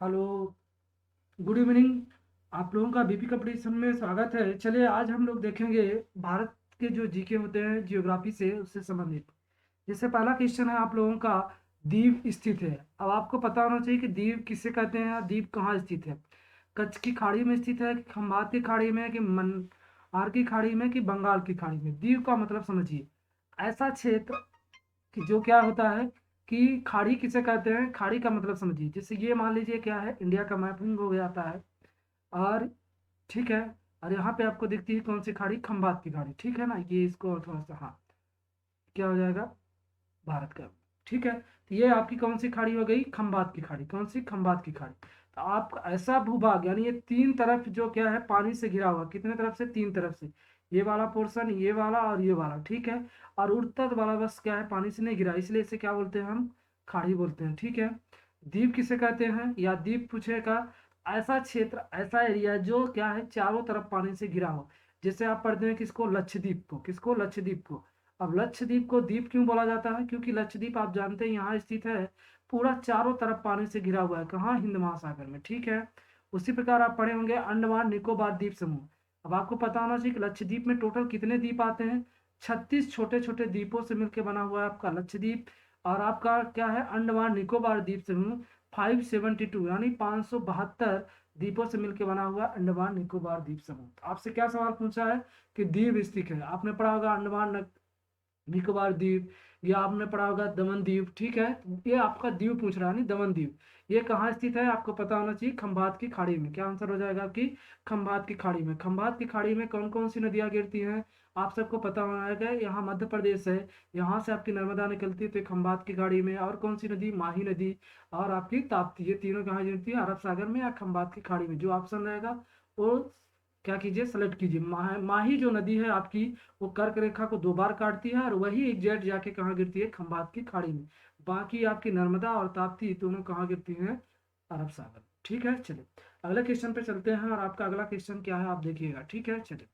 Hello. Good evening. आप लोगों का बीपी कंपटीशन में स्वागत है। चलिए आज हम लोग देखेंगे भारत के जो जीके होते हैं जियोग्राफी से उससे संबंधित। जैसे पहला क्वेश्चन है आप लोगों का, द्वीप स्थित है। अब आपको पता होना चाहिए कि द्वीप किसे कहते हैं, द्वीप कहाँ स्थित है। कच्छ की खाड़ी में स्थित है कि खंबात की खाड़ी में कि मन्नार की खाड़ी में कि बंगाल की खाड़ी में। द्वीप का मतलब समझिए, ऐसा क्षेत्र कि जो क्या होता है कि खाड़ी किसे कहते हैं। खाड़ी का मतलब समझिए, जैसे ये मान लीजिए क्या है, इंडिया का मैपिंग हो जाता है और ठीक है, और यहाँ पे आपको दिखती है कौन सी खाड़ी, खंबात की खाड़ी। ठीक है ना, ये इसको और थोड़ा सा, हाँ, क्या हो जाएगा, भारत का। ठीक है, तो ये आपकी कौन सी खाड़ी हो गई, खंबात की खाड़ी। कौन सी, खंबात की खाड़ी। तो आप ऐसा भूभाग, यानी ये तीन तरफ जो क्या है पानी से घिरा हुआ, कितने तरफ से, तीन तरफ से। ये वाला पोर्शन, ये वाला और ये वाला, ठीक है। और उत्तर वाला बस क्या है, पानी से नहीं घिरा, इसलिए इसे क्या बोलते हैं हम, खाड़ी बोलते हैं। ठीक है। द्वीप किसे कहते हैं, या द्वीप पूछेगा ऐसा क्षेत्र, ऐसा एरिया जो क्या है चारों तरफ पानी से घिरा हो। जैसे आप पढ़ते हैं किसको, लक्षद्वीप को। किसको, लक्षद्वीप को। अब लक्षद्वीप को द्वीप क्यों बोला जाता है, क्योंकि लक्षद्वीप आप जानते हैं यहाँ स्थित है, पूरा चारों तरफ पानी से घिरा हुआ है। कहाँ, हिंद महासागर में। ठीक है। उसी प्रकार आप पढ़े होंगे अंडमान निकोबार द्वीप समूह। अब आपको पता होना चाहिए कि लक्षद्वीप में टोटल कितने द्वीप आते हैं, 36 छोटे छोटे द्वीपों से मिलकर बना हुआ है आपका लक्षद्वीप। और आपका क्या है, अंडमान निकोबार द्वीप समूह 572 यानी 572 द्वीपों से मिलकर बना हुआ अंडमान निकोबार द्वीप समूह। तो आपसे क्या सवाल पूछा है कि द्वीप स्थित है। आपने पढ़ा होगा अंडमान निकोबार द्वीप, या आपने पढ़ा होगा दमन द्वीप। ठीक है, ये आपका द्वीप पूछ रहा है, नहीं दमन द्वीप। ये कहाँ स्थित है आपको पता होना चाहिए, खंबात की खाड़ी में। क्या आंसर हो जाएगा आपकी, खंबात की खाड़ी में। खंबात की खाड़ी में कौन कौन सी नदियां गिरती हैं, आप सबको पता होना है। यहाँ मध्य प्रदेश है, यहाँ से आपकी नर्मदा निकलती है, तो ये खंबात की खाड़ी में। और कौन सी नदी, माही नदी और आपकी ताप्ती, ये तीनों कहाँ गिरती है, अरब सागर में या खंबात की खाड़ी में। जो ऑप्शन रहेगा वो क्या कीजिए, सेलेक्ट कीजिए। माही जो नदी है आपकी, वो कर्क रेखा को दो बार काटती है और वही एग्जैक्ट जाके कहाँ गिरती है, खंबात की खाड़ी में। बाकी आपकी नर्मदा और ताप्ती दोनों कहाँ गिरती हैं, अरब सागर। ठीक है, चलिए अगले क्वेश्चन पे चलते हैं। और आपका अगला क्वेश्चन क्या है आप देखिएगा। ठीक है, चलिए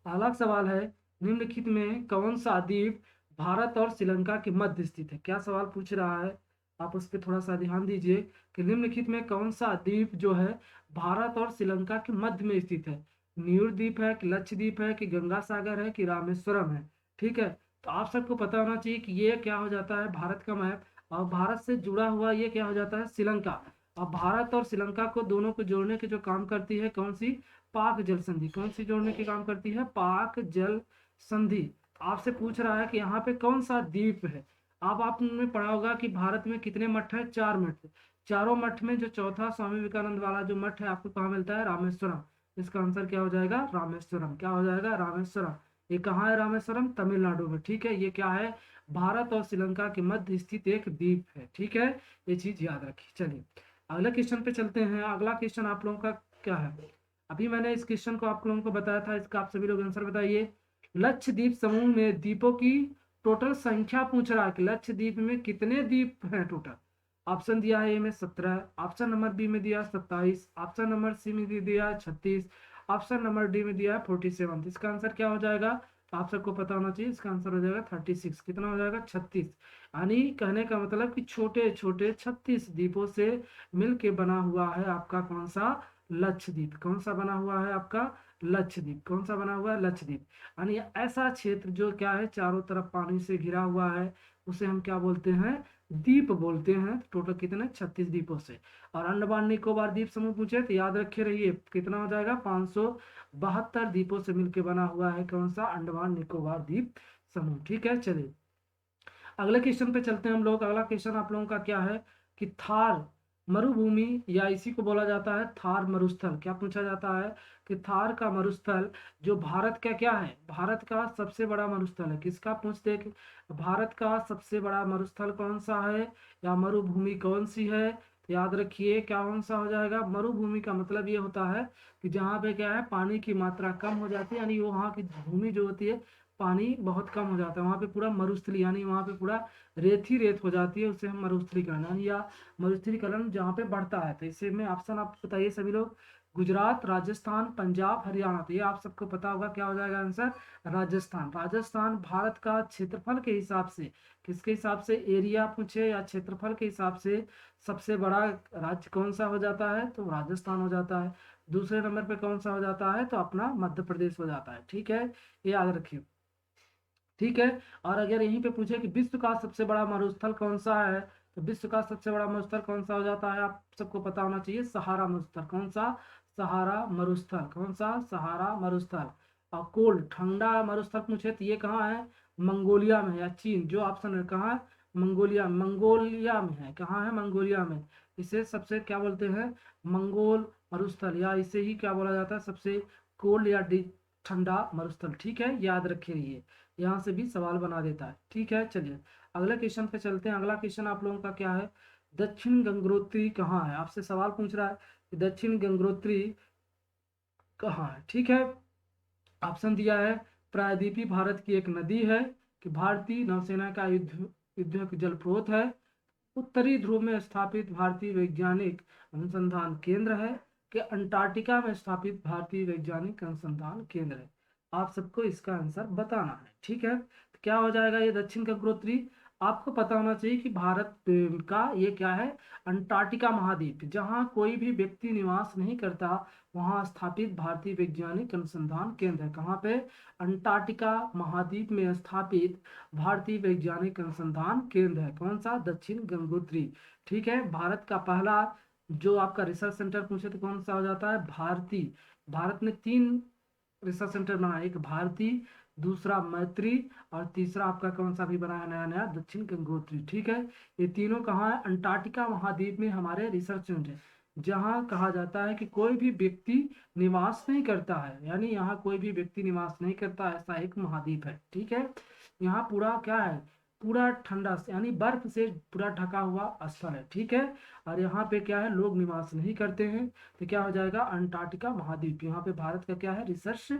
अगला सवाल है, निम्नलिखित में कौन सा द्वीप भारत और श्रीलंका के मध्य स्थित है। क्या सवाल पूछ रहा है, आप उस पर थोड़ा सा ध्यान दीजिए कि निम्नलिखित में कौन सा द्वीप जो है भारत और श्रीलंका के मध्य में स्थित है। न्यूर द्वीप है कि लक्षद्वीप है कि गंगा सागर है कि रामेश्वरम है। ठीक है, तो आप सबको पता होना चाहिए कि ये क्या हो जाता है, भारत का मैप, और भारत से जुड़ा हुआ ये क्या हो जाता है, श्रीलंका। अब भारत और श्रीलंका को दोनों को जोड़ने के जो काम करती है कौन सी, पाक जल संधि। कौन सी जोड़ने के काम करती है, पाक जल संधि। आपसे पूछ रहा है कि यहाँ पे कौन सा द्वीप है। अब आपने पढ़ा होगा कि भारत में कितने मठ है, चार मठ। चारों मठ में जो चौथा स्वामी विवेकानंद वाला जो मठ है आपको कहाँ मिलता है, रामेश्वरम। इसका आंसर क्या हो जाएगा, रामेश्वरम। क्या हो जाएगा, रामेश्वरम। ये कहाँ है रामेश्वरम, तमिलनाडु में। ठीक है, ये क्या है, भारत और श्रीलंका के मध्य स्थित एक द्वीप है। ठीक है, ये चीज याद रखिए। चलिए अगले क्वेश्चन पे चलते हैं। अगला क्वेश्चन आप लोगों का क्या है, अभी मैंने इस क्वेश्चन को आप लोगों को बताया था, इसका आप सभी लोग आंसर बताइए। लक्षद्वीप समूह में द्वीपों की टोटल संख्या पूछ रहा है कि लक्षद्वीप में कितने द्वीप हैं टोटल। ऑप्शन दिया है ए में 17, ऑप्शन नंबर बी में दिया 27, ऑप्शन नंबर सी में दिया 36, ऑप्शन नंबर डी में दिया 47। इसका आंसर क्या हो जाएगा, आप सबको पता होना चाहिए, इसका आंसर हो जाएगा 36। कितना हो जाएगा, 36। यानी कहने का मतलब कि छोटे छोटे 36 द्वीपों से मिलके बना हुआ है आपका कौन सा, लक्षद्वीप। कौन सा बना हुआ है आपका, लक्षद्वीप। कौन सा बना हुआ है, लक्षद्वीप। यानी ऐसा क्षेत्र जो क्या है चारों तरफ पानी से घिरा हुआ है, उसे हम क्या बोलते हैं, द्वीप बोलते हैं। टोटल कितने, 36 द्वीपों से। और अंडमान निकोबार द्वीप समूह पूछे तो याद रखे रहिए कितना हो जाएगा, 572 द्वीपों से मिलकर बना हुआ है कौन सा, अंडमान निकोबार द्वीप समूह। ठीक है, चलिए अगले क्वेश्चन पे चलते हैं हम लोग। अगला क्वेश्चन आप लोगों का क्या है कि थार मरुभूमि, या इसी को बोला जाता है थार मरुस्थल। क्या पूछा जाता है कि थार का मरुस्थल जो भारत का क्या है, भारत का सबसे बड़ा मरुस्थल है। किसका पूछते हैं कि भारत का सबसे बड़ा मरुस्थल कौन सा है, या मरुभूमि कौन सी है। तो याद रखिए क्या कौन सा हो जाएगा, मरुभूमि का मतलब ये होता है कि जहाँ पे क्या है पानी की मात्रा कम हो जाती है, यानी वहाँ की भूमि जो होती है पानी बहुत कम हो जाता है, वहाँ पे पूरा मरुस्थली यानी वहाँ पे पूरा रेत ही रेत हो जाती है, उससे हम मरुस्थलीकरण यानी या मरुस्थलीकरण जहाँ पे बढ़ता है। तो इससे में ऑप्शन आप बताइए सभी लोग, गुजरात, राजस्थान, पंजाब, हरियाणा। तो ये आप सबको पता होगा क्या हो जाएगा आंसर, राजस्थान। राजस्थान भारत का क्षेत्रफल के हिसाब से, किसके हिसाब से, एरिया पूछे या क्षेत्रफल के हिसाब से सबसे बड़ा राज्य कौन सा हो जाता है, तो राजस्थान हो जाता है। दूसरे नंबर पे कौन सा हो जाता है, तो अपना मध्य प्रदेश हो जाता है। ठीक है, ये याद रखिए। ठीक है, और अगर यहीं पे पूछे कि विश्व का सबसे बड़ा मरुस्थल कौन सा है, तो विश्व का सबसे बड़ा मरुस्थल कौन सा हो जाता है, आप सबको पता होना चाहिए, सहारा मरुस्थल। कौन सा, सहारा मरुस्थल। कौन सा, सहारा मरुस्थल। और कोल्ड ठंडा मरुस्थल पूछे तो ये कहाँ है, मंगोलिया में या चीन, जो ऑप्शन है कहाँ है, मंगोलिया। मंगोलिया में है, कहाँ है, मंगोलिया में। इसे सबसे क्या बोलते हैं, मंगोल मरुस्थल, या इसे ही क्या बोला जाता है, सबसे कोल्ड या ठंडा मरुस्थल। ठीक है, याद रखिए ये, यहाँ से भी सवाल बना देता है। ठीक है, चलिए अगले क्वेश्चन पे चलते हैं। अगला क्वेश्चन आप लोगों का क्या है, दक्षिण गंगोत्री कहाँ है, आपसे सवाल पूछ रहा है कि दक्षिण गंगोत्री कहाँ है। ठीक है, ऑप्शन दिया है, प्रायद्वीपीय भारत की एक नदी है, कि भारतीय नौसेना का युद्धक जलस्रोत है, उत्तरी ध्रुव में स्थापित भारतीय वैज्ञानिक अनुसंधान केंद्र है, कि अंटार्कटिका में स्थापित भारतीय वैज्ञानिक अनुसंधान केंद्र है। आप सबको इसका आंसर बताना है। ठीक है, तो क्या हो जाएगा ये दक्षिण गंगोत्री। आपको पता होना चाहिए कि भारत का ये क्या है, अंटार्कटिका महाद्वीप, जहाँ कोई भी व्यक्ति निवास नहीं करता, वहाँ स्थापित भारतीय वैज्ञानिक अनुसंधान केंद्र है। कहाँ पे, अंटार्कटिका महाद्वीप में स्थापित भारतीय वैज्ञानिक अनुसंधान केंद्र है। कौन सा, दक्षिण गंगोत्री। ठीक है, भारत का पहला जो आपका रिसर्च सेंटर पूछे तो कौन सा हो जाता है, भारती। भारत ने 3 रिसर्च सेंटर बनाया, एक भारती, दूसरा मैत्री, और तीसरा आपका कौन सा भी बनाया नया नया, दक्षिण गंगोत्री। ठीक है, ये तीनों कहाँ है, अंटार्कटिका महाद्वीप में हमारे रिसर्च सेंटर, जहाँ कहा जाता है कि कोई भी व्यक्ति निवास नहीं करता है, यानी यहाँ कोई भी व्यक्ति निवास नहीं करता, ऐसा एक महाद्वीप है। ठीक है, यहाँ पूरा क्या है, पूरा ठंडा यानी बर्फ से पूरा ढका हुआ स्थल है। ठीक है, और यहाँ पे क्या है, लोग निवास नहीं करते हैं, तो क्या हो जाएगा, अंटार्कटिका महाद्वीप। यहाँ पे भारत का क्या है, रिसर्च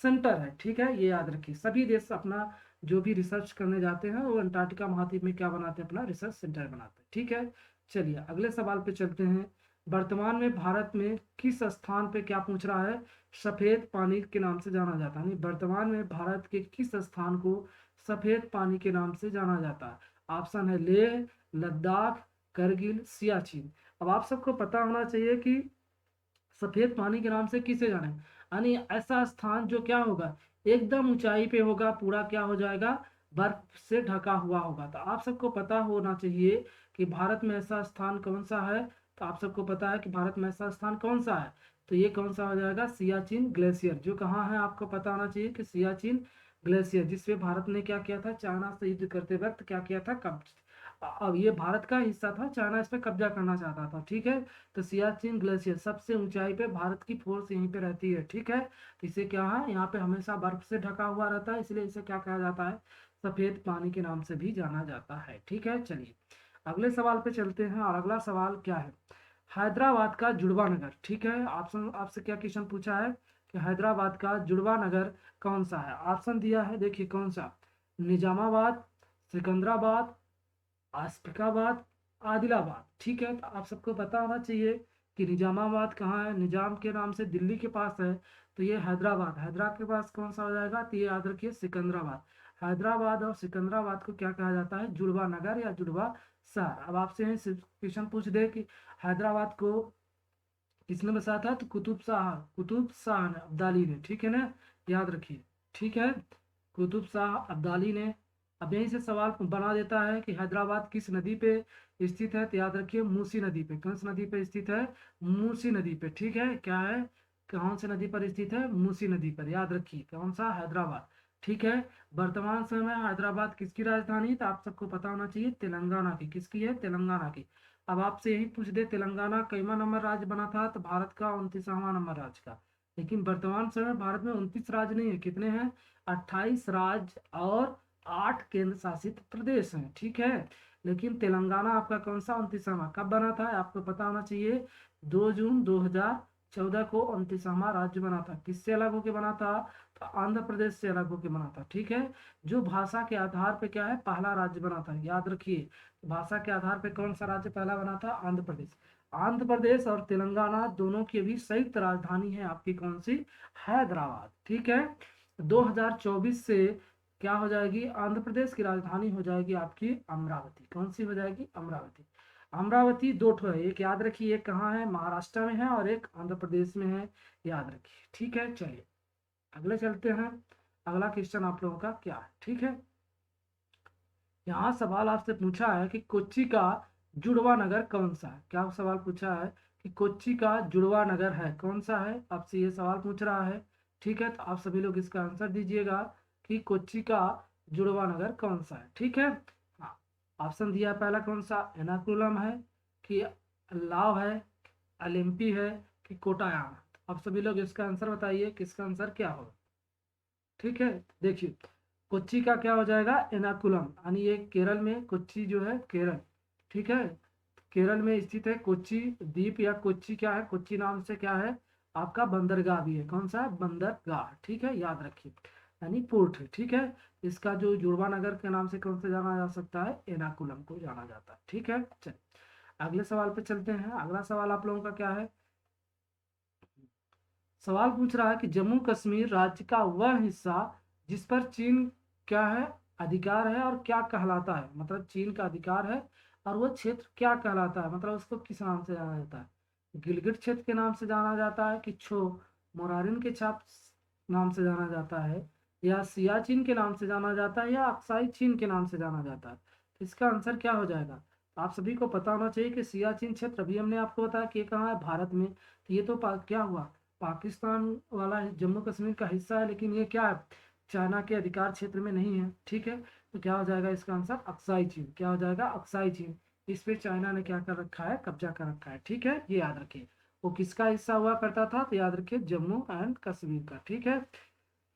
सेंटर है। ठीक है, ये याद रखिए, सभी देश अपना जो भी रिसर्च करने जाते हैं वो अंटार्कटिका महाद्वीप में क्या बनाते हैं, अपना रिसर्च सेंटर बनाते हैं। ठीक है, चलिए अगले सवाल पे चलते हैं। वर्तमान में भारत में किस स्थान पे क्या पूछ रहा है, सफेद पानी के नाम से जाना जाता है, यानी वर्तमान में भारत के किस स्थान को सफेद पानी के नाम से जाना जाता है। ऑप्शन है लेह, लद्दाख, करगिल, सियाचिन। अब आप सबको पता होना चाहिए कि सफेद पानी के नाम से किसे जाने, यानी ऐसा स्थान जो क्या होगा, एकदम ऊंचाई पे होगा, पूरा क्या हो जाएगा, बर्फ से ढका हुआ होगा। तो आप सबको पता होना चाहिए कि भारत में ऐसा स्थान कौन सा है। तो आप सबको पता है कि भारत में ऐसा स्थान कौन सा है, तो ये कौन सा हो जाएगा, सियाचिन ग्लेशियर, जो कहाँ है आपको पता होना चाहिए कि सियाचिन ग्लेशियर, जिसपे भारत ने क्या किया था, चाइना से युद्ध करते वक्त क्या किया था, कब्जा। अब ये भारत का हिस्सा था, चाइना इस पे कब्जा करना चाहता था। ठीक है, तो सियाचिन ग्लेशियर सबसे ऊंचाई पे भारत की फोर्स यहीं पे रहती है। ठीक है, तो इसे क्या है, यहाँ पे हमेशा बर्फ से ढका हुआ रहता है, इसलिए इसे क्या कहा जाता है, सफेद पानी के नाम से भी जाना जाता है। ठीक है, चलिए अगले सवाल पे चलते हैं। और अगला सवाल क्या है, हैदराबाद का जुड़वा नगर। ठीक है, ऑप्शन आपसे क्या क्वेश्चन पूछा है कि हैदराबाद का जुड़वा नगर कौन सा है। ऑप्शन दिया है, देखिए कौन सा, निजामाबाद, सिकंदराबाद, आसिफाबाद, आदिलाबाद। ठीक है, तो आप सबको पता होना चाहिए कि निजामाबाद कहाँ है, निजाम के नाम से दिल्ली के पास है, तो ये हैदराबाद, हैदराबाद के पास कौन सा हो जाएगा, तो ये याद रखिए सिकंदराबाद। हैदराबाद और सिकंदराबाद को क्या कहा जाता है, जुड़वा नगर या जुड़वा शहर। अब आपसे क्वेश्चन पूछ दे कि हैदराबाद को किसने बसाया था, तो कुतुब शाह ने, अब्दाली ने। ठीक है ना, याद रखिए। ठीक है, कुतुब शाह अब्दाली ने। अब यहीं से सवाल बना देता है कि हैदराबाद किस नदी पे स्थित है, तो याद रखिए मूसी नदी पे। कौन सी नदी पे स्थित है, मूसी नदी पे। ठीक है, क्या है, कौन सी नदी पर स्थित है, मूसी नदी पर, याद रखिए कौन सा, हैदराबाद। ठीक है, वर्तमान समय में हैदराबाद किसकी राजधानी, तो आप सबको पता होना चाहिए, तेलंगाना की। किसकी है, तेलंगाना की। अब आपसे यही पूछ दे, तेलंगाना कैवा नंबर राज्य बना था, तो भारत का 29वां नंबर राज्य का। लेकिन वर्तमान समय भारत में 29 राज्य नहीं है, कितने हैं, 28 राज्य और 8 केंद्र शासित प्रदेश हैं। ठीक है, लेकिन तेलंगाना आपका कौन सा 29वां कब बना था, आपको पता होना चाहिए, 2 जून 2014 14 को 29वां राज्य बना था। किससे अलग होके बना था? तो आंध्र प्रदेश से अलग होके बना था। ठीक है, जो भाषा के आधार पे क्या है, पहला राज्य बना था। याद रखिए, भाषा के आधार पे कौन सा राज्य पहला बना था? आंध्र प्रदेश। आंध्र प्रदेश और तेलंगाना दोनों की भी संयुक्त राजधानी है आपकी कौन सी? हैदराबाद। ठीक है, 2024 से क्या हो जाएगी? आंध्र प्रदेश की राजधानी हो जाएगी आपकी अमरावती। कौन सी हो जाएगी? अमरावती। अमरावती दो ठो है, एक याद रखिए, एक कहाँ है? महाराष्ट्र में है और एक आंध्र प्रदेश में है, याद रखिए। ठीक है, चलिए अगले चलते हैं। अगला क्वेश्चन आप लोगों का क्या है? ठीक है, यहाँ सवाल आपसे पूछा है कि कोच्चि का जुड़वा नगर कौन सा है? क्या सवाल पूछा है कि कोच्चि का जुड़वा नगर है कौन सा है? आपसे ये सवाल पूछ रहा है। ठीक है, तो आप सभी लोग इसका आंसर दीजिएगा कि कोच्चि का जुड़वा नगर कौन सा है। ठीक है, हाँ, ऑप्शन दिया है पहला कौन सा? एर्नाकुलम है कि लाव है, अलेम्पी है कि कोटायाम है? आप सभी लोग इसका आंसर बताइए, किसका आंसर क्या होगा? ठीक है, देखिए कोच्चि का क्या हो जाएगा? एर्नाकुलम, यानी ये केरल में कोच्चि जो है केरल। ठीक है, केरल में स्थित है कोच्चि द्वीप, या कोच्चि क्या है? कोच्चि नाम से क्या है आपका? बंदरगाह भी है। कौन सा है? बंदरगाह। ठीक है, याद रखिए, यानी पोर्ट है। ठीक है, इसका जो जुड़वा नगर के नाम से कौन से जाना जा सकता है? एर्नाकुलम को जाना जाता है। ठीक है, चलिए अगले सवाल पे चलते हैं। अगला सवाल आप लोगों का क्या है? सवाल पूछ रहा है कि जम्मू कश्मीर राज्य का वह हिस्सा जिस पर चीन क्या है? अधिकार है, और क्या कहलाता है? मतलब चीन का अधिकार है और वो क्षेत्र क्या कहलाता है? मतलब उसको किस नाम से जाना जाता है? गिलगिट क्षेत्र के नाम से जाना जाता है कि छो मोरारिन के छाप नाम से जाना जाता है, या सियाचिन के नाम से जाना जाता है, या अक्साई चीन के नाम से जाना जाता है? तो इसका आंसर क्या हो जाएगा? आप सभी को पता होना चाहिए कि सियाचिन क्षेत्र, अभी हमने आपको बताया कि ये कहाँ है? भारत में। तो ये तो क्या हुआ? पाकिस्तान वाला जम्मू कश्मीर का हिस्सा है, लेकिन ये क्या है? चाइना के अधिकार क्षेत्र में नहीं है। ठीक है, तो क्या हो जाएगा इसका आंसर? अक्साई चीन। क्या हो जाएगा? अक्साई चीन। इस पे चाइना ने क्या कर रखा है? कब्जा कर रखा है। ठीक है, ये याद रखिए। वो किसका हिस्सा हुआ करता था? तो याद रखिए, जम्मू एंड कश्मीर का। ठीक है,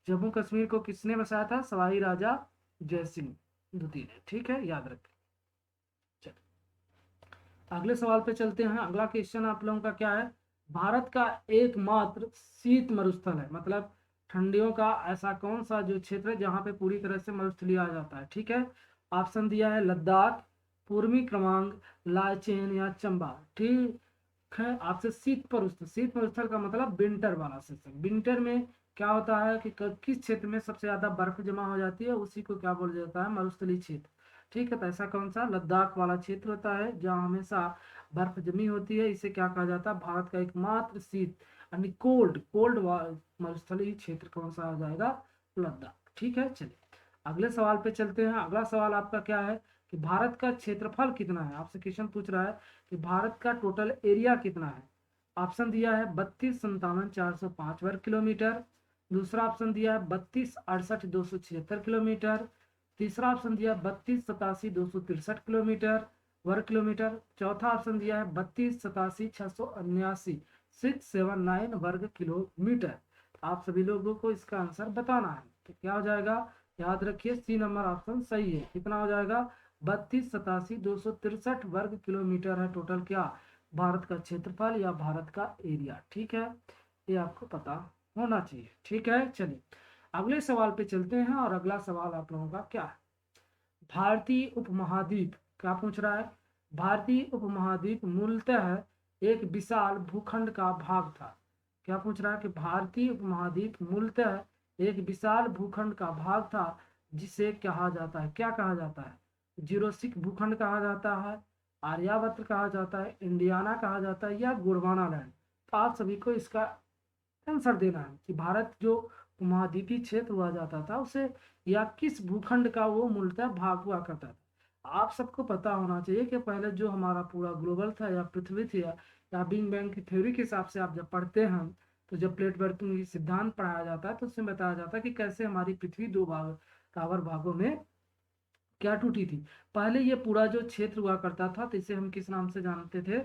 जम्मू कश्मीर को किसने बसाया था? सवाई राजा जय सिंह द्वितीय ने। ठीक है, याद रखिए। अगले सवाल पे चलते हैं। अगला क्वेश्चन आप लोगों का क्या है? भारत का एकमात्र शीत मरुस्थल है, मतलब ठंडियों का ऐसा कौन सा जो क्षेत्र है जहाँ पे पूरी तरह से मरुस्थलीय आ जाता है? ठीक है, ऑप्शन दिया है लद्दाख, पूर्वी क्रमांक, लाचेन या चंबा। ठीक है, आपसे शीत मरुस्थल, शीत मरुस्थल का मतलब विंटर वाला सेक्शन। विंटर में क्या होता है कि किस क्षेत्र में सबसे ज्यादा बर्फ जमा हो जाती है, उसी को क्या बोला जाता है? मरुस्थलीय क्षेत्र। ठीक है, तो ऐसा कौन सा? लद्दाख वाला क्षेत्र होता है जहाँ हमेशा बर्फ जमी होती है। इसे क्या कहा जाता है? भारत का एकमात्र शीत यानी कोल्ड कोल्ड मरुस्थलीय क्षेत्र कौन सा आ जाएगा? लद्दाख। ठीक है, चलिए अगले सवाल पे चलते हैं। अगला सवाल आपका क्या है कि भारत का क्षेत्रफल कितना है? आपसे क्वेश्चन पूछ रहा है कि भारत का टोटल एरिया कितना है? ऑप्शन दिया है 32,57,405 वर्ग किलोमीटर। दूसरा ऑप्शन दिया है 32,68,276 किलोमीटर। तीसरा ऑप्शन दिया है 32,87,263 वर्ग किलोमीटर। चौथा ऑप्शन दिया है 32,87,679 679 वर्ग किलोमीटर। आप सभी लोगों को इसका आंसर बताना है, तो क्या हो जाएगा? याद रखिए, सी नंबर ऑप्शन सही है। कितना हो जाएगा? 32,87,263 वर्ग किलोमीटर है टोटल क्या? भारत का क्षेत्रफल या भारत का एरिया। ठीक है, ये आपको पता होना चाहिए। ठीक है, चलिए अगले सवाल पे चलते हैं। और अगला सवाल आप लोगों का क्या है? भारतीय उपमहाद्वीप क्या पूछ रहा है? भारतीय उपमहाद्वीप मूलतः एक विशाल भूखंड का भाग था। क्या पूछ रहा है कि भारतीय उपमहाद्वीप मूलतः एक विशाल भूखंड का भाग था, जिसे कहा जाता है, क्या कहा जाता है? जीरोसिक भूखंड कहा जाता है, आर्यावर्त कहा जाता है, इंडियाना कहा जाता है, या गोंडवाना लैंड? तो आप सभी को इसका आंसर देना है कि भारत जो उपमहाद्वीपीय क्षेत्र हुआ जाता था उसे, या किस भूखंड का वो मूलतः भाग हुआ करता था। आप सबको पता होना चाहिए कि पहले जो हमारा पूरा ग्लोबल था या पृथ्वी थी, या बिग बैंग की थ्योरी के हिसाब से आप जब पढ़ते हैं, तो जब प्लेट बर्थिंग सिद्धांत पढ़ाया जाता है तो उसमें बताया जाता है कि कैसे हमारी पृथ्वी दो भागों में क्या टूटी थी। पहले ये पूरा जो क्षेत्र हुआ करता था, तो इसे हम किस नाम से जानते थे?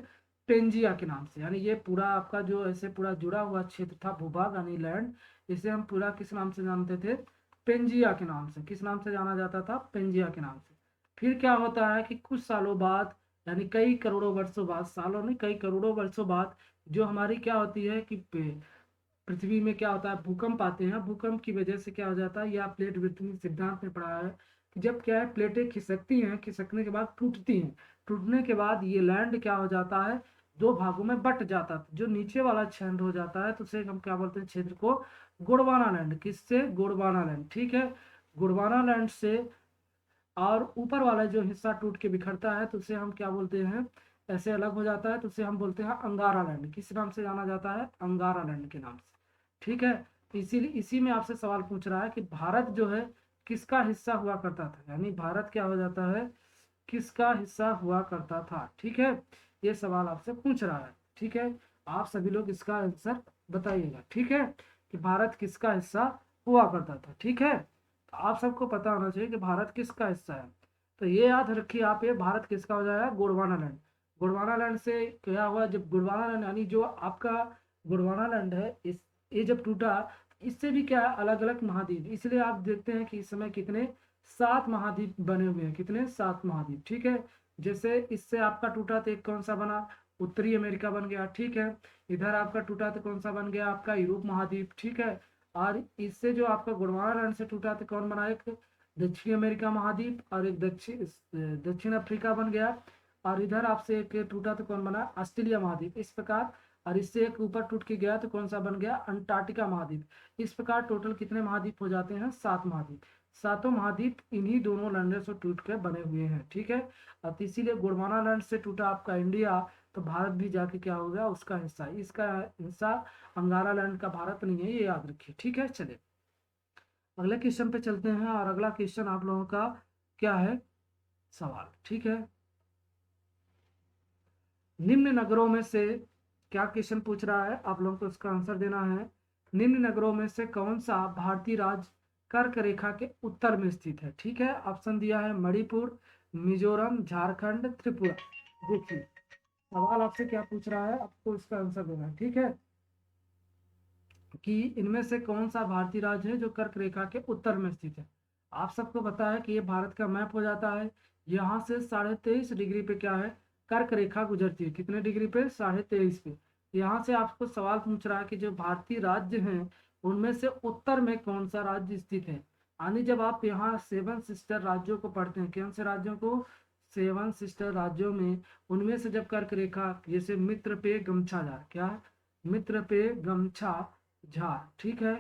पेंजिया के नाम से। यानी ये पूरा आपका जो ऐसे पूरा जुड़ा हुआ क्षेत्र था, भूभाग यानी लैंड, इसे हम पूरा किस नाम से जानते थे? पेंजिया के नाम से। किस नाम से जाना जाता था? पेंजिया के नाम से। फिर क्या होता है कि कुछ सालों बाद यानी कई करोड़ों वर्षों बाद, सालों नहीं कई करोड़ों वर्षों बाद जो हमारी क्या होती है कि पृथ्वी में क्या होता है, भूकंप आते हैं। भूकंप की वजह से क्या हो जाता है, या प्लेट वितरण सिद्धांत में पढ़ा है कि जब क्या है प्लेटें खिसकती हैं, खिसकने के बाद टूटती हैं, टूटने के बाद ये लैंड क्या हो जाता है, दो भागों में बट जाता है। जो नीचे वाला क्षेत्र हो जाता है तो उसे हम क्या बोलते हैं, क्षेत्र को गोंडवाना लैंड। किससे? गोंडवाना लैंड, ठीक है। गोंडवाना लैंड से, और ऊपर वाला जो हिस्सा टूट के बिखरता है तो उसे हम क्या बोलते हैं, ऐसे अलग हो जाता है तो उसे हम बोलते हैं अंगारा लैंड। किस नाम से जाना जाता है? अंगारा लैंड के नाम से, ठीक है। इसीलिए इसी में आपसे सवाल पूछ रहा है कि भारत जो है किसका हिस्सा हुआ करता था, यानी भारत क्या हो जाता है, किसका हिस्सा हुआ करता था, ठीक है। ये सवाल आपसे पूछ रहा है, ठीक है। आप सभी लोग इसका आंसर बताइएगा, ठीक है, कि भारत किसका हिस्सा हुआ करता था, ठीक है। तो आप सबको पता होना चाहिए कि भारत किसका हिस्सा है। तो ये याद रखिए आप, ये भारत किसका हो जाएगा, गोंडवाना लैंड। गोंडवाना लैंड से क्या हुआ, जब गोंडवाना लैंड यानी जो आपका गोंडवाना लैंड है, इस ये जब टूटा, इससे भी क्या अलग अलग महाद्वीप, इसलिए आप देखते हैं कि इस समय कितने 7 महाद्वीप बने हुए हैं। कितने? 7 महाद्वीप, ठीक है। जैसे इससे आपका टूटा तो एक कौन सा बना, उत्तरी अमेरिका बन गया, ठीक है। इधर आपका टूटा तो कौन सा बन गया, आपका यूरोप महाद्वीप, ठीक है। और इससे जो आपका गोंडवाना लैंड से टूटा तो कौन बना, एक दक्षिण अमेरिका महाद्वीप और एक दक्षिण अफ्रीका बन गया। और इधर आपसे एक टूटा तो कौन बना, ऑस्ट्रेलिया महाद्वीप, इस प्रकार। और इससे एक ऊपर टूट के गया तो कौन सा बन गया, अंटार्कटिका महाद्वीप। इस प्रकार टोटल कितने महाद्वीप हो जाते हैं, 7 महाद्वीप। सातों महाद्वीप इन्हीं दोनों लैंडर से टूट कर बने हुए हैं, ठीक है। और इसीलिए गोंडवाना लैंड से टूटा आपका इंडिया, तो भारत भी जाके क्या हो गया, उसका हिस्सा। इसका हिस्सा अंगारा लैंड का भारत नहीं है, ये याद रखिए, ठीक है। चलिए अगले क्वेश्चन पे चलते हैं, और अगला क्वेश्चन आप लोगों का क्या है, सवाल, ठीक है। निम्न नगरों में से, क्या क्वेश्चन पूछ रहा है, आप लोगों को इसका आंसर देना है। निम्न नगरों में से कौन सा भारतीय राज्य कर्क रेखा के उत्तर में स्थित है, ठीक है। ऑप्शन दिया है मणिपुर, मिजोरम, झारखंड, त्रिपुरा। देखिए सवाल आपसे क्या पूछ रहा है, आपको इसका आंसर देना है, ठीक है, कि इनमें से कौन सा भारतीय राज्य है जो कर्क रेखा के उत्तर में स्थित है। आप सबको पता है कि ये भारत का मैप हो जाता है। यहाँ से 23.5 डिग्री पे क्या है, कर्क रेखा गुजरती है। कितने डिग्री पे? 23.5 पे। यहाँ से आपको सवाल पूछ रहा है कि जो भारतीय राज्य हैं उनमें से उत्तर में कौन सा राज्य स्थित है। यानी जब आप यहाँ 7 सिस्टर राज्यों को पढ़ते हैं, कौन से राज्यों को, 7 सिस्टर राज्यों में, उनमें से जब कर्क रेखा, जैसे मित्र पे गमछा झार, क्या है, मित्र पे गमछा झार, ठीक है।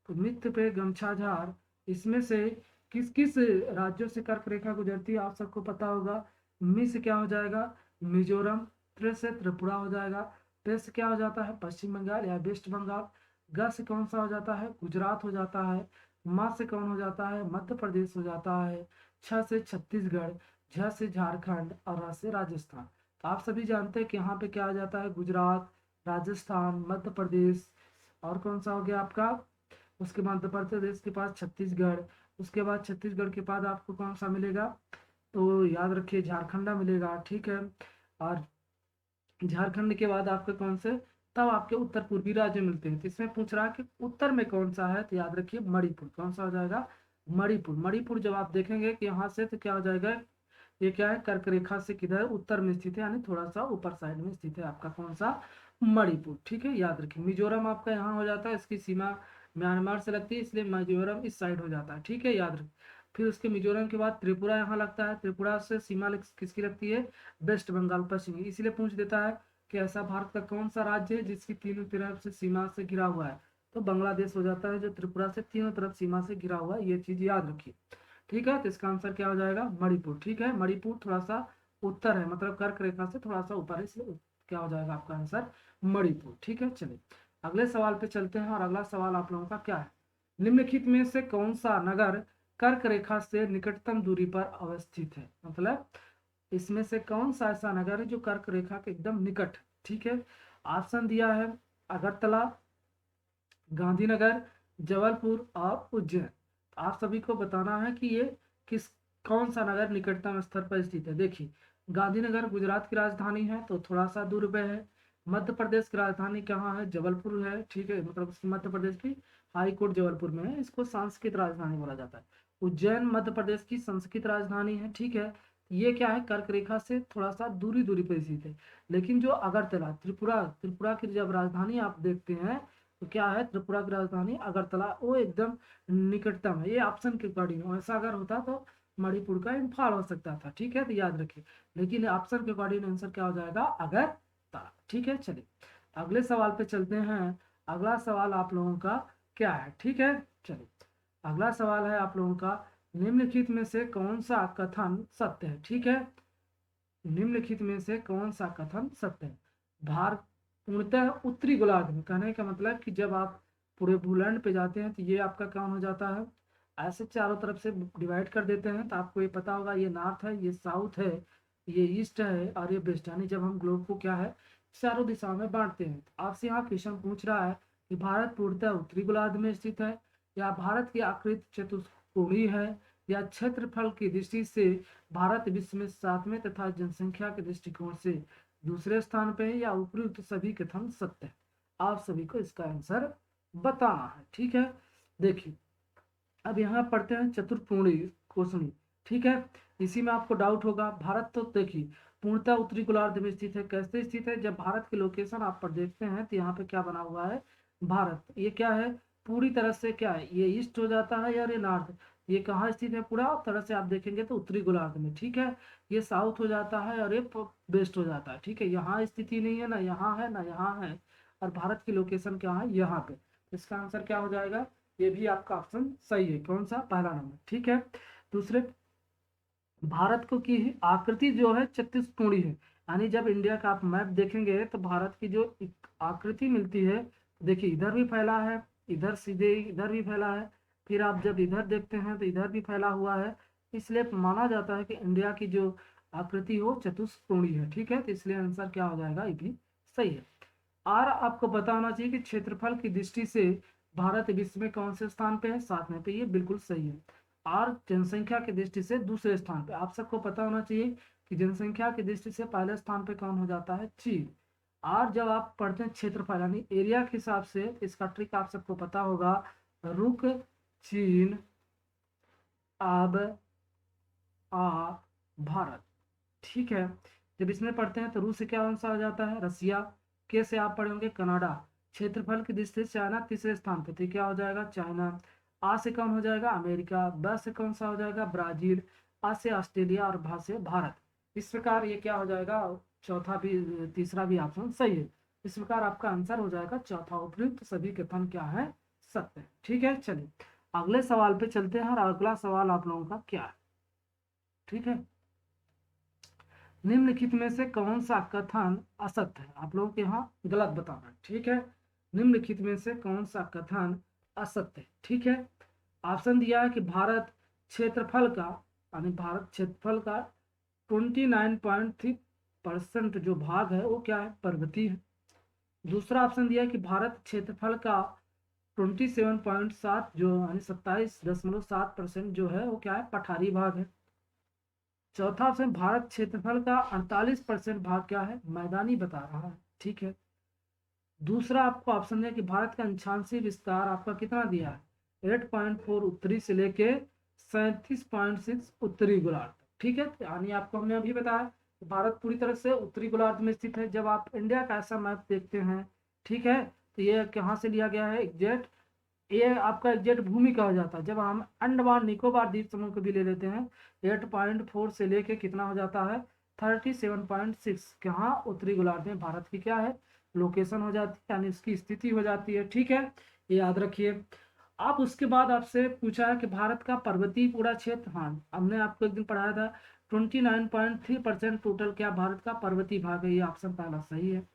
तो मित्र पे गमछा झार, इसमें से किस किस राज्यों से कर्क रेखा गुजरती है, आप सबको पता होगा। मी से क्या हो जाएगा, मिजोरम। त्रि से त्रिपुरा हो जाएगा। टे से क्या हो जाता है, पश्चिम बंगाल या वेस्ट बंगाल। ग से कौन सा हो जाता है, गुजरात हो जाता है। म से कौन हो जाता है, मध्य प्रदेश हो जाता है। छ से छत्तीसगढ़। झ से झारखंड और र से राजस्थान। तो आप सभी जानते हैं कि यहाँ पे क्या आ जाता है, गुजरात, राजस्थान, मध्य प्रदेश, और कौन सा हो गया आपका, उसके बाद मध्य प्रदेश के पास छत्तीसगढ़। उसके बाद छत्तीसगढ़ के बाद आपको कौन सा मिलेगा, तो याद रखिए झारखंड मिलेगा, ठीक है। और झारखंड के बाद आपके कौन से, तब आपके उत्तर पूर्वी राज्य मिलते हैं। तो इसमें पूछ रहा है कि उत्तर में कौन सा है, तो याद रखिए मणिपुर। कौन सा हो जाएगा, मणिपुर। मणिपुर जब आप देखेंगे कि यहाँ से, तो क्या हो जाएगा, ये क्या है, कर्क रेखा से किधर उत्तर में स्थित है, यानी थोड़ा सा ऊपर साइड में स्थित है आपका कौन सा, मणिपुर, ठीक है। याद रखिए मिजोरम आपका यहाँ हो जाता है, इसकी सीमा म्यांमार से लगती है, इसलिए मिजोरम इस साइड हो जाता है, ठीक है, याद रखिए। फिर उसके मिजोरम के बाद त्रिपुरा यहाँ लगता है, त्रिपुरा से सीमा किसकी लगती है, वेस्ट बंगाल पश्चिमी। इसलिए पूछ देता है कि ऐसा भारत का कौन सा राज्य है जिसकी तीनों तरफ से सीमा से घिरा हुआ है, तो बांग्लादेश हो जाता है, जो त्रिपुरा से तीनों तरफ सीमा से घिरा हुआ है। ये चीज याद रखिए, ठीक है। तो इसका आंसर क्या हो जाएगा, मणिपुर, ठीक है। मणिपुर थोड़ा सा उत्तर है, मतलब कर्क रेखा से थोड़ा सा ऊपर है, इसलिए क्या हो जाएगा आपका आंसर, मणिपुर, ठीक है। चलिए अगले सवाल पे चलते हैं, और अगला सवाल आप लोगों का क्या है, निम्नलिखित में से कौन सा नगर कर्क रेखा से निकटतम दूरी पर अवस्थित है, मतलब इसमें से कौन सा ऐसा नगर है जो कर्क रेखा के एकदम निकट, ठीक है। ऑप्शन दिया है अगरतला, गांधीनगर, जबलपुर और उज्जैन। आप सभी को बताना है कि ये किस, कौन सा नगर निकटतम स्तर पर स्थित है। देखिए गांधीनगर गुजरात की राजधानी है, तो थोड़ा सा दूर पे है। मध्य प्रदेश की राजधानी कहाँ है, जबलपुर है, ठीक है, मतलब मध्य प्रदेश की हाई कोर्ट जबलपुर में है, इसको सांस्कृतिक राजधानी बोला जाता है। उज्जैन मध्य प्रदेश की संस्कृत राजधानी है, ठीक है। ये क्या है, कर्क रेखा से थोड़ा सा दूरी दूरी पर स्थित है। लेकिन जो अगरतला, त्रिपुरा, त्रिपुरा की जब राजधानी आप देखते हैं तो क्या है, त्रिपुरा की राजधानी अगरतला, वो एकदम निकटतम है। ये ऑप्शन के अकॉर्डिंग, ऐसा अगर होता तो मणिपुर का इम्फाल हो सकता था, ठीक है, तो याद रखिए। लेकिन ऑप्शन के अकॉर्डिंग आंसर क्या हो जाएगा, अगरतला, ठीक है। चलिए अगले सवाल पे चलते हैं। अगला सवाल आप लोगों का क्या है, ठीक है। चलिए अगला सवाल है आप लोगों का, निम्नलिखित में से कौन सा कथन सत्य है, ठीक है। निम्नलिखित में से कौन सा कथन सत्य है। भारत पूर्णतः उत्तरी गोलार्ध में, कहने का मतलब कि जब आप पूरे भूलैंड पे जाते हैं तो ये आपका कौन हो जाता है, ऐसे चारों तरफ से डिवाइड कर देते हैं, तो आपको ये पता होगा ये नॉर्थ है, ये साउथ है, ये ईस्ट है और ये वेस्ट, यानी जब हम ग्लोब को क्या है चारों दिशाओं में बांटते हैं। तो आपसे यहाँ क्वेश्चन पूछ रहा है कि भारत पूर्णतः उत्तरी गोलार्ध में स्थित है, या भारत की आकृति चतुष्कोणीय है, या क्षेत्रफल की दृष्टि से भारत विश्व में 7वें तथा जनसंख्या के दृष्टिकोण से दूसरे स्थान पे है, या उपयुक्त सभी कथन सत्य है। आप सभी को इसका आंसर बताना है, ठीक है। देखिए अब यहाँ पढ़ते हैं चतुर्कोणीय क्वेश्चन, ठीक है। इसी में आपको डाउट होगा, भारत तो देखिए पूर्णतः उत्तरी गोलार्ध में स्थित है। कैसे स्थित है, जब भारत की लोकेशन आप पर देखते हैं तो यहाँ पे क्या बना हुआ है, भारत, ये क्या है पूरी तरह से क्या है, ये ईस्ट हो जाता है यार, ये नॉर्थ, ये कहाँ स्थित है पूरा तरह से आप देखेंगे तो उत्तरी गोलार्ध में, ठीक है। ये साउथ हो जाता है और ये वेस्ट हो जाता है, ठीक है। यहाँ स्थिति नहीं है, ना यहाँ है ना यहाँ है, और भारत की लोकेशन क्या है यहाँ पे। इसका आंसर क्या हो जाएगा, ये भी आपका ऑप्शन सही है, कौन सा, पहला नंबर, ठीक है। दूसरे, भारत को की आकृति जो है चतुष्कोणीय है, यानी जब इंडिया का आप मैप देखेंगे तो भारत की जो एक आकृति मिलती है, देखिए इधर भी फैला है, इधर सीधे इधर भी फैला है, फिर आप जब इधर देखते हैं तो इधर भी फैला हुआ है, इसलिए माना जाता है कि इंडिया की जो आकृति हो चतुष्कोणीय है, ठीक है। तो इसलिए आंसर क्या हो जाएगा, ये भी सही है। और आपको पता होना चाहिए कि क्षेत्रफल की दृष्टि से भारत विश्व में कौन से स्थान पे है, 7वें पे, ये बिल्कुल सही है। और जनसंख्या की दृष्टि से दूसरे स्थान पे, आप सबको पता होना चाहिए कि जनसंख्या की दृष्टि से पहले स्थान पे कौन हो जाता है, चीन। और जब आप पढ़ते हैं क्षेत्रफल यानी एरिया के हिसाब से, इसका ट्रिक आप सबको पता होगा, रुक, चीन, अब, आ, भारत, ठीक है। जब इसमें पढ़ते हैं तो रूस से क्या आंसर आ जाता है, रसिया, के से आप पढ़ेंगे कनाडा, क्षेत्रफल की दृष्टि से चाइना तीसरे स्थान पे, तो क्या हो जाएगा चाइना। आ से कौन हो जाएगा अमेरिका, ब से कौन सा हो जाएगा ब्राजील, आ से ऑस्ट्रेलिया और भा से भारत। इस प्रकार ये क्या हो जाएगा, चौथा भी तीसरा भी ऑप्शन सही है। इस प्रकार आपका आंसर हो जाएगा चौथा, उपयुक्त सभी कथन क्या है, सत्य, ठीक है। चलिए अगले सवाल पे चलते हैं, और अगला सवाल आप लोगों का क्या है, ठीक है। निम्नलिखित में से कौन सा कथन असत्य है, आप लोगों के यहाँ गलत बताना है, ठीक है। निम्नलिखित में से कौन सा कथन असत्य है, ठीक है। ऑप्शन दिया है कि भारत क्षेत्रफल का, यानी भारत क्षेत्रफल का 29.3% जो भाग है वो क्या है, पर्वतीय है। दूसरा ऑप्शन दिया है कि भारत क्षेत्रफल का 27.7 जो यानी 27.7% जो है वो क्या है, पठारी भाग है। चौथा ऑप्शन, भारत क्षेत्रफल का 48% भाग क्या है, मैदानी बता रहा है, ठीक है। दूसरा आपको ऑप्शन है कि भारत का अंशांशी विस्तार आपका कितना दिया है, 8.4 उत्तरी से लेके 37.6 उत्तरी गोलार्ध, ठीक है। यानी आपको हमने अभी बताया कि भारत पूरी तरह से उत्तरी गोलार्ध में स्थित है। जब आप इंडिया का ऐसा मैप देखते हैं, ठीक है, तो ये कहाँ से लिया गया है एग्जैक्ट, ये आपका एग्जैक्ट भूमि कहा जाता है। जब हम अंडमान निकोबार द्वीप समूह को भी ले लेते हैं, 8.4 से लेके कितना हो जाता है 37.6, कहाँ उत्तरी गोलार्ध में भारत की क्या है लोकेशन हो जाती है, यानी इसकी स्थिति हो जाती है, ठीक है, ये याद रखिए। आप उसके बाद आपसे पूछा है कि भारत का पर्वतीय पूरा क्षेत्र, हाँ हमने आपको एक दिन पढ़ाया था 29.3% टोटल क्या भारत का पर्वतीय भाग है, ये ऑप्शन पहला सही है।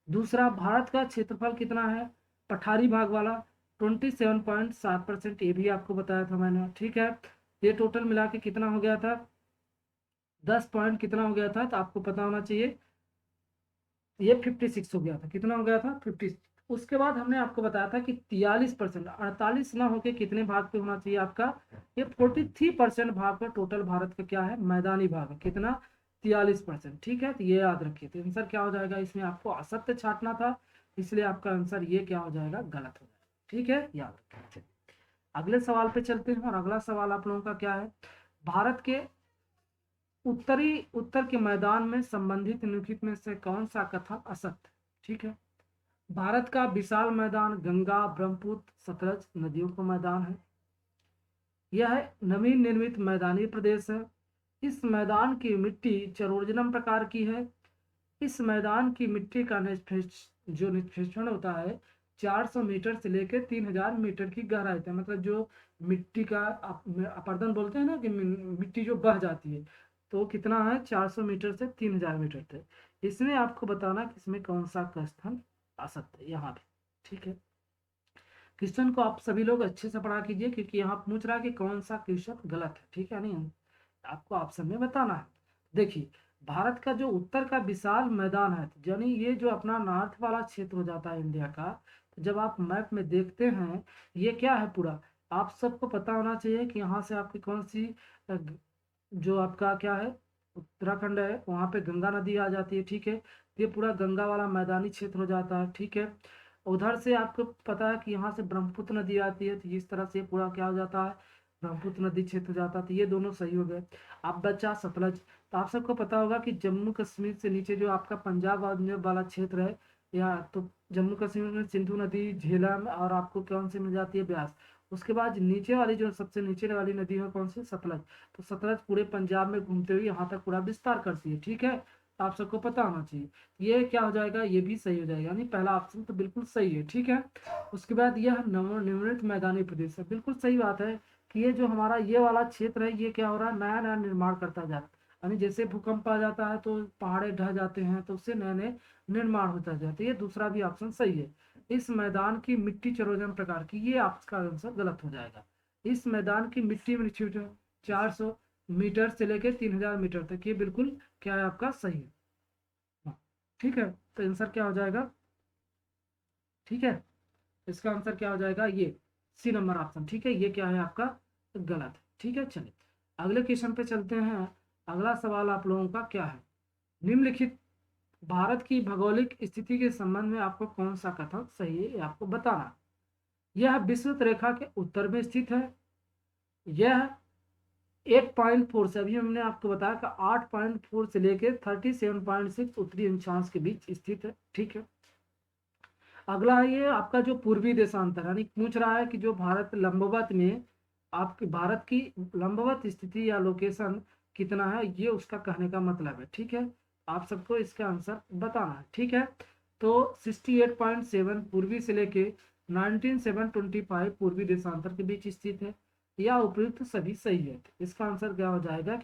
दूसरा, भारत का क्षेत्रफल कितना है पठारी भाग वाला, 27.7%, ये भी आपको बताया था मैंने, ठीक है। ये टोटल मिला के कितना हो गया था, 10 पॉइंट कितना हो गया था, तो आपको पता होना चाहिए ये 56 हो गया था, कितना हो गया था 50। उसके बाद हमने आपको बताया था कि 43%, 48 ना होके कितने भाग पे होना चाहिए आपका, ये 43% भाग पर टोटल भारत का क्या है मैदानी भाग है, कितना 43%, ठीक है। तो ये याद रखिए, तो आंसर क्या हो जाएगा, इसमें आपको असत्य छांटना था, इसलिए आपका आंसर ये क्या हो जाएगा, गलत हो जाएगा, ठीक है, याद रखिए। अगले सवाल पे चलते हैं, और अगला सवाल आप लोगों का क्या है, भारत के उत्तर के मैदान में संबंधित निम्नलिखित में से कौन सा कथन असत्य? ठीक है, भारत का विशाल मैदान गंगा, ब्रह्मपुत्र, सतलज नदियों का मैदान है। यह नवीन निर्मित मैदानी प्रदेश है। इस मैदान की मिट्टी चरोजनम प्रकार की है। इस मैदान की मिट्टी का जो निष्पेषण होता है 400 मीटर से लेकर 3000 मीटर की गहराई तक, मतलब जो मिट्टी का अपरदन बोलते हैं ना, कि मिट्टी जो बह जाती है, तो कितना है 400 मीटर से 3000 मीटर तक। इसमें आपको बताना कि इसमें कौन सा कथन असत्य है यहाँ पे। ठीक है, क्वेश्चन को आप सभी लोग अच्छे से पढ़ा कीजिए, क्योंकि यहाँ पूछ रहा है कि कौन सा क्वेश्चन गलत है। ठीक है, नहीं आपको ऑप्शन में बताना है। देखिए, भारत का जो उत्तर का विशाल मैदान है, यानी ये जो अपना नॉर्थ वाला क्षेत्र हो जाता है इंडिया का, तो जब आप मैप में देखते हैं ये क्या है पूरा, आप सबको पता होना चाहिए कि यहाँ से आपकी कौन सी जो आपका क्या है उत्तराखंड है, वहाँ पे गंगा नदी आ जाती है। ठीक है, ये पूरा गंगा वाला मैदानी क्षेत्र हो जाता है। ठीक है, उधर से आपको पता है कि यहाँ से ब्रह्मपुत्र नदी आती है, तो इस तरह से पूरा क्या हो जाता है, ब्रह्मपुत्र नदी क्षेत्र जाता है। तो ये दोनों सही हो गए। अब बचा सतलज। तो आप सबको पता होगा कि जम्मू कश्मीर से नीचे जो आपका पंजाब वाला क्षेत्र है, या तो जम्मू कश्मीर में सिंधु नदी, झेलम, और आपको कौन सी मिल जाती है, ब्यास। उसके बाद नीचे वाली जो सबसे नीचे वाली नदी है कौन सी, सतलज। तो सतलज पूरे पंजाब में घूमते हुए यहाँ तक पूरा विस्तार करती है। ठीक है, तो आप सबको पता होना चाहिए। ये क्या हो जाएगा, ये भी सही हो जाएगा, यानी पहला ऑप्शन तो बिल्कुल सही है। ठीक है, उसके बाद यह नवनिर्मित मैदानी प्रदेश है, बिल्कुल सही बात है कि ये जो हमारा ये वाला क्षेत्र है, ये क्या हो रहा है, नया नया निर्माण करता जा रहा है। यानी जैसे भूकंप आ जाता है तो पहाड़े ढह जाते हैं, तो उससे नए नए निर्माण होता जाता है। ये दूसरा भी ऑप्शन सही है। इस मैदान की मिट्टी चरोजम प्रकार की, ये आपका आंसर गलत हो जाएगा। इस मैदान की मिट्टी में 400 मीटर से लेकर 3000 मीटर तक, ये बिल्कुल क्या है आपका सही है। हाँ, ठीक है, तो आंसर क्या हो जाएगा, ठीक है, इसका आंसर क्या हो जाएगा, ये सी नंबर ऑप्शन। ठीक है, ये क्या है आपका गलत है। ठीक है, चलिए अगले क्वेश्चन पे चलते हैं। अगला सवाल आप लोगों का क्या है, निम्नलिखित भारत की भौगोलिक स्थिति के संबंध में आपको कौन सा कथन सही है, ये आपको बताना। यह विषुवत रेखा के उत्तर में स्थित है। यह 8.4 से, अभी हमने आपको बताया कि 8.4 से लेकर 37.6 उत्तरी अक्षांश के बीच स्थित है। ठीक है, अगला है ये आपका जो पूर्वी देशांतर, यानी पूछ रहा है कि जो भारत लंबवत में आपकी भारत की लंबवत स्थिति या लोकेशन कितना है, ये उसका कहने का मतलब है। ठीक है, आप सबको इसका आंसर बताना है। ठीक है, तो 68.7 पूर्वी से लेके 19,725 पूर्वी देशांतर के बीच स्थित है, या उपयुक्त सभी सही है। इसका आंसर क्या हो जाएगा,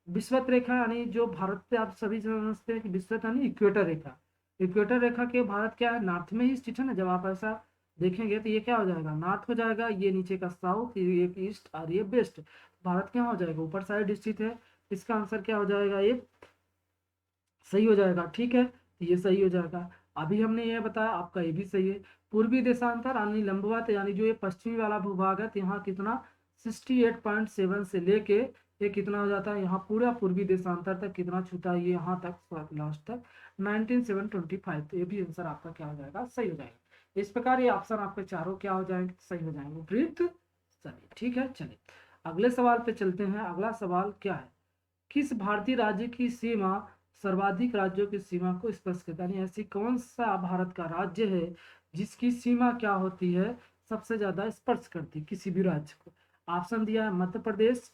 विषुवत रेखा, यानी जो भारत पे आप सभी समझते हैं कि विषुवत यानी इक्वेटर रेखा। इक्वेटर रेखा के भारत क्या है, नॉर्थ में ही स्थित है ना। जब आप ऐसा देखेंगे तो ये क्या हो जाएगा, नॉर्थ हो जाएगा, ये नीचे का साउथ, ये ईस्ट, और ये वेस्ट। भारत क्या हो जाएगा, ऊपर साइड स्थित है। इसका आंसर क्या हो जाएगा, ये सही हो जाएगा। ठीक है, ये सही हो जाएगा। अभी हमने ये बताया, आपका ये भी सही है। पूर्वी देशांतर यानी लंबवत, यानी जो ये पश्चिमी वाला भूभाग है, तो यहाँ कितना 68.7 से लेके ये कितना हो जाता है, यहाँ पूरा पूर्वी देशांतर तक कितना छूता है, ये यहाँ तक लास्ट तक 19,725। तो ये भी आंसर आपका क्या हो जाएगा, सही हो जाएगा। इस प्रकार ये ऑप्शन आपके चारों क्या हो जाएंगे, सही हो जाएंगे, उपयुक्त सभी। ठीक है, चलिए अगले सवाल पे चलते हैं। अगला सवाल क्या है, किस भारतीय राज्य की सीमा सर्वाधिक राज्यों की सीमा को स्पर्श करता है, यानी ऐसी कौन सा भारत का राज्य है जिसकी सीमा क्या होती है, सबसे ज्यादा स्पर्श करती है किसी भी राज्य को। ऑप्शन दिया है मध्य प्रदेश,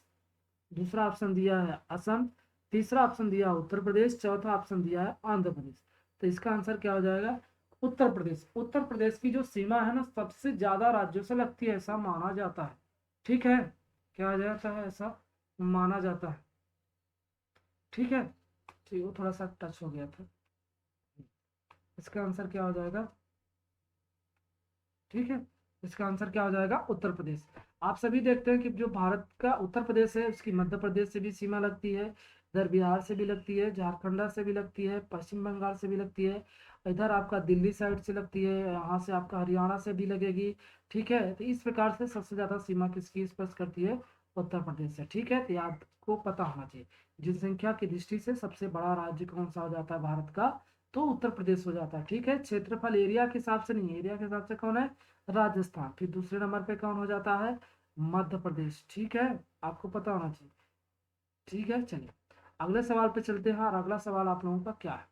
दूसरा ऑप्शन दिया है असम, तीसरा ऑप्शन दिया है उत्तर प्रदेश, चौथा ऑप्शन दिया है आंध्र प्रदेश। तो इसका आंसर क्या हो जाएगा, उत्तर प्रदेश। उत्तर प्रदेश की जो सीमा है ना, सबसे ज्यादा राज्यों से लगती है, ऐसा माना जाता है। ठीक है, क्या हो जाता है, ऐसा माना जाता है। ठीक है, ठीक, वो थोड़ा सा टच हो गया था। इसका आंसर क्या हो जाएगा, ठीक है, इसका आंसर क्या हो जाएगा, उत्तर प्रदेश। आप सभी देखते हैं कि जो भारत का उत्तर प्रदेश है, उसकी मध्य प्रदेश से भी सीमा लगती है, इधर बिहार से भी लगती है, झारखंड से भी लगती है, पश्चिम बंगाल से भी लगती है, इधर आपका दिल्ली साइड से लगती है, यहाँ से आपका हरियाणा से भी लगेगी। ठीक है, तो इस प्रकार से सबसे ज्यादा सीमा किसकी स्पर्श करती है, उत्तर प्रदेश से। ठीक है, तो ये आपको पता होना चाहिए। जनसंख्या की दृष्टि से सबसे बड़ा राज्य कौन सा हो जाता है भारत का, तो उत्तर प्रदेश हो जाता है। ठीक है, क्षेत्रफल एरिया के हिसाब से नहीं, एरिया के हिसाब से कौन है, राजस्थान। फिर दूसरे नंबर पे कौन हो जाता है, मध्य प्रदेश। ठीक है, आपको पता होना चाहिए। ठीक है, चलिए अगले सवाल पे चलते हैं और अगला सवाल आप लोगों का क्या है,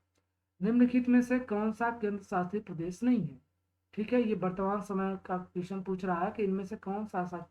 निम्नलिखित में से कौन सा केंद्र शासित प्रदेश नहीं है। ठीक है, ये वर्तमान समय का क्वेश्चन पूछ रहा है कि इनमें से कौन सा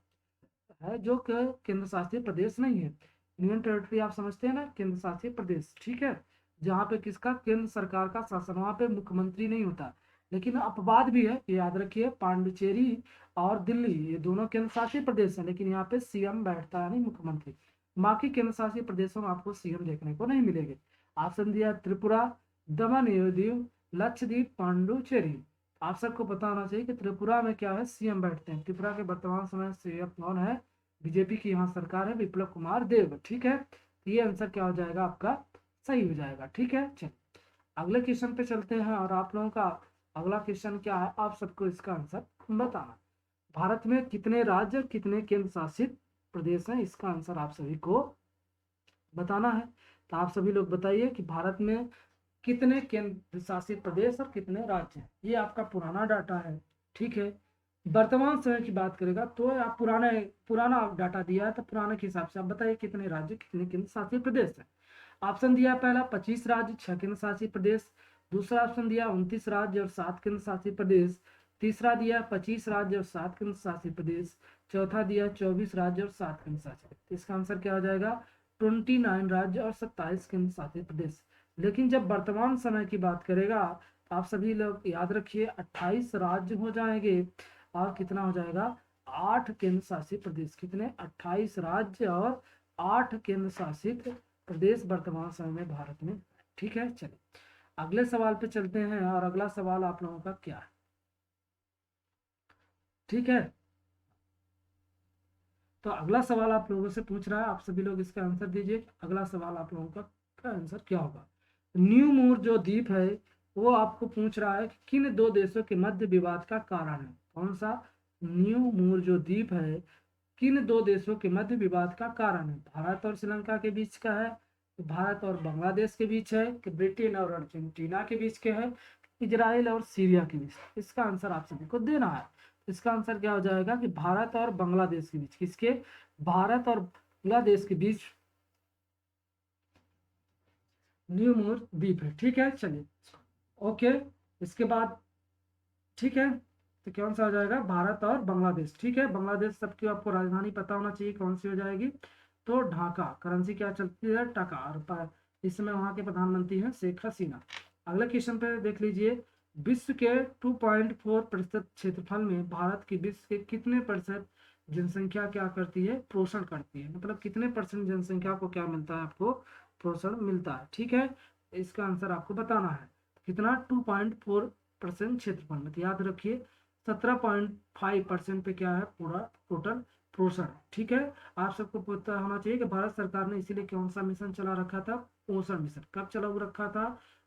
है जो केंद्र शासित प्रदेश नहीं है। यूनियन टेरिटरी आप समझते हैं ना, केंद्र शासित प्रदेश, ठीक है, जहाँ पे किसका, केंद्र सरकार का शासन, वहां पे मुख्यमंत्री नहीं होता। लेकिन अपवाद भी है, ये याद रखिए, पांडिचेरी और दिल्ली ये दोनों केंद्र शासित प्रदेश हैं, लेकिन यहाँ पे सीएम बैठता है, नहीं मुख्यमंत्री। बाकी केंद्र शासित प्रदेशों में आपको सीएम देखने को नहीं मिलेंगे। ऑप्शन दिया त्रिपुरा, दमन एवं दीव, लक्षद्वीप, पांडुचेरी। आप सबको पता होना चाहिए कि त्रिपुरा में क्या है, सीएम बैठते हैं। त्रिपुरा के वर्तमान समय सीएम कौन है, बीजेपी की यहाँ सरकार है, विप्लव कुमार देव। ठीक है, तो ये आंसर क्या हो जाएगा आपका, सही हो जाएगा। ठीक है, चलिए अगले क्वेश्चन पे चलते हैं और आप लोगों का अगला क्वेश्चन क्या है, आप सबको इसका आंसर बताना। भारत में कितने राज्य, कितने केंद्र शासित प्रदेश हैं, इसका आंसर आप सभी को बताना है। तो आप सभी लोग बताइए कि भारत में कितने केंद्र शासित प्रदेश और कितने राज्य हैं। ये आपका पुराना डाटा है, ठीक है। वर्तमान समय की बात करेगा तो आप पुराने पुराना डाटा दिया है, तो पुराने के हिसाब से आप बताइए कितने राज्य, कितने केंद्र शासित प्रदेश है। ऑप्शन दिया पहला 25 राज्य 6 केंद्र शासित प्रदेश, दूसरा ऑप्शन दिया 29 राज्य और 7 केंद्र शासित प्रदेश, तीसरा दिया 25 राज्य और 7 केंद्र शासित प्रदेश, चौथा दिया 24 राज्य और 7 केंद्र शासित प्रदेश। इसका आंसर क्या हो जाएगा, 29 राज्य और 27 केंद्र शासित प्रदेश। लेकिन जब वर्तमान समय की बात करेगा, आप सभी लोग याद रखिए 28 राज्य हो जाएंगे और कितना हो जाएगा, 8 केंद्र शासित प्रदेश। कितने, 28 राज्य और 8 केंद्र शासित प्रदेश वर्तमान समय में भारत में। ठीक है, चलिए अगले सवाल पे चलते हैं और अगला सवाल आप लोगों का क्या है। ठीक है, तो अगला सवाल आप लोगों से पूछ रहा है, आप सभी लोग इसका आंसर दीजिए। अगला सवाल आप लोगों का आंसर क्या होगा। न्यू मूर जो द्वीप है वो आपको पूछ रहा है कि किन दो देशों के मध्य विवाद का कारण है। कौन सा, न्यू मूर जो द्वीप है किन दो देशों के मध्य विवाद का कारण है। भारत और श्रीलंका के बीच का है, तो भारत और बांग्लादेश के बीच है, कि ब्रिटेन और अर्जेंटीना के बीच के है, इजराइल और सीरिया के बीच। इसका आंसर आप सभी को देना है। इसका आंसर क्या हो जाएगा कि भारत और बांग्लादेश के बीच, किसके, भारत और बांग्लादेश के बीच न्यू मूर द्वीप है। ठीक है, चलिए ओके, इसके बाद ठीक है, तो कौन सा हो जाएगा, भारत और बांग्लादेश। ठीक है, बांग्लादेश सबकी आपको राजधानी पता होना चाहिए कौन सी हो जाएगी, तो ढाका। करेंसी क्या चलती है, टका। और इस समय वहां के प्रधानमंत्री हैं शेख हसीना। अगले क्वेश्चन पे देख लीजिए, विश्व के 2.4% क्षेत्रफल में भारत की विश्व के कितने प्रतिशत जनसंख्या क्या करती है, पोषण करती है। मतलब कितने परसेंट जनसंख्या को क्या मिलता है, आपको पोषण मिलता है। ठीक है, इसका आंसर आपको बताना है। कितना, 2.4% क्षेत्रफल में। तो याद रखिए 17.5% पे क्या है, पूरा टोटल पोषण। ठीक है, आप सबको पता होना चाहिए कि भारत सरकार ने इसीलिए कौन सा मिशन चला रखा था, पोषण मिशन। कब चला रखा था,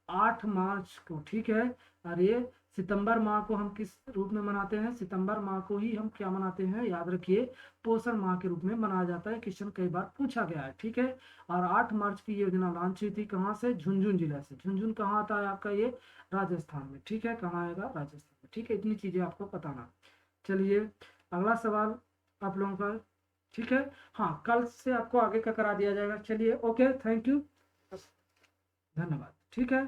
8 मार्च को। ठीक है, और ये सितंबर माह को हम किस रूप में मनाते हैं, सितंबर माह को ही हम क्या मनाते हैं, याद रखिए पोषण माह के रूप में मनाया जाता है। क्वेश्चन कई बार पूछा गया है। ठीक है, और 8 मार्च की योजना लॉन्च हुई थी कहाँ से, झुंझुनू जिला से। झुंझुनू कहाँ आता है आपका, ये राजस्थान में। ठीक है, कहाँ आएगा, राजस्थान में। ठीक है, इतनी चीजें आपको बताना। चलिए अगला सवाल आप लोगों का। ठीक है, हाँ कल से आपको आगे का करा दिया जाएगा। चलिए ओके, थैंक यू, धन्यवाद। ठीक है।